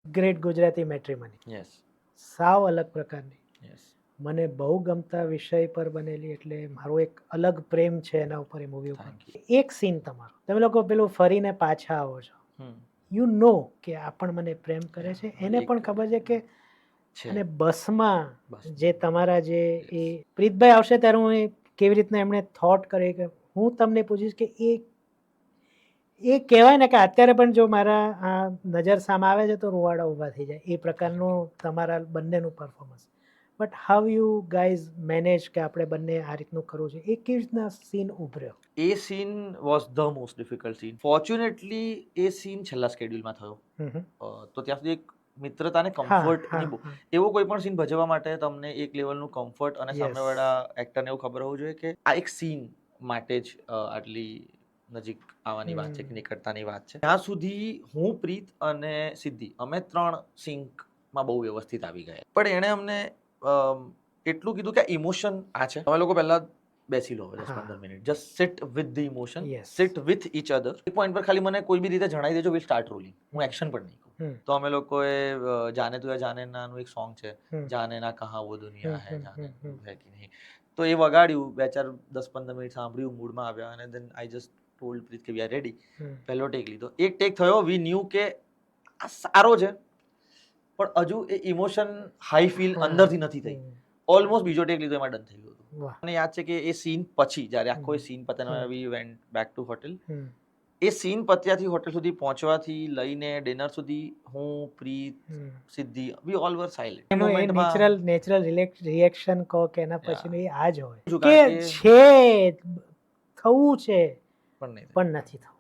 Great Gujarati મેટ્રીમની yes સાવ અલગ પ્રકારની યસ મને બહુ ગમતા વિષય પર બનેલી, એટલે મારો એક અલગ પ્રેમ છે એના ઉપર, એ મૂવી ઉપર. થેન્ક એક સીન તમારો, તમે લોકો પેલું ફરીને પાછા આવો છો, યુ યુ નો કે આ પણ મને પ્રેમ કરે છે, એને એક પણ ખબર છે કે. છે અને બસમાં બસમાં. જે તમારા જે એ પ્રીતભાઈ આવશે ત્યારે હું એ કેવી રીતના એમણે થોટ કરે કે હું તમને પૂછીશ કે એ કહેવાય ને કે અત્યારે પણ જો મારા આ નજર સામે આવે છે તો રૂવાડા ઊભા થઈ જાય, એ પ્રકારનું તમારા બંનેનું performance. But how you guys manage કે આપણે બંને આ રીતનું કરવું છે, એ કેવી રીતના સીન ઉભર્યો? એ scene was the most difficult scene. Fortunately એ સીન છેલ્લા સ્કેડ્યુલમાં થયો. તો ત્યાં સુધી એક મિત્રતા અને કમ્ફર્ટની એવો કોઈ પણ સીન ભજવવા માટે તમને એક લેવલનું કમ્ફર્ટ અને સામેવાળા એક્ટરને એવું ખબર હોવું જોઈએ કે આ એક સીન માટે જ આટલી નજીક આવવાની વાત છે કે નિકટતાની વાત છે. ત્યાં સુધી હું, પ્રીત અને સિદ્ધિ અમે 3 સિંકમાં બહુ વ્યવસ્થિત આવી ગયા. પણ એણે અમને એટલું કીધું કે ઇમોશન આ છે, તમે લોકો પહેલા બેસી લો 10-15 મિનિટ, just sit with the emotion, sit with each other. એક પોઈન્ટ પર ખાલી મને કોઈ બી રીતે જણાવી દેજો, વિલ સ્ટાર્ટ રોલિંગ. હું એક્શન પણ નહીં કહું. તો અમે લોકોએ જાને તું જાને નાનું એક સોંગ છે, જાને ના કહા વો દુનિયા હૈ, જાને તું હૈ કે નહીં, તો એ વગાડ્યું, 2-4 10-15 મિનિટ સાંભળ્યું, મૂડમાં આવ્યા, અને દેન આઈ જસ્ટ ટોલ્ડ પ્રીત કે વી આર રેડી. પહેલો ટેક લીધો, એક ટેક થયો, વી ન્યુ કે આ સારો છે, પણ હજુ એ ઇમોશન હાઈ ફીલ અંદરથી નથી થઈ. ઓલમોસ્ટ બીજો ટેક લીધો, એમાં ડન થઈ ગયું હતું. મને યાદ છે કે એ સીન પછી જ્યારે આખો એ સીન પતે, we went back to hotel, એ સીન પત્યાથી હોટેલ સુધી પહોંચવાથી લઈને ડિનર સુધી હું, પ્રીત, સિદ્ધિ, વી ઓલ વર સાયલેન્ટ. એનો એ નેચરલ રિએક્શન કહો કે એના પછીનું એ આ જ હોય શું કે કારણ કે છે થવું છે પણ નહીં પણ નથી થવું.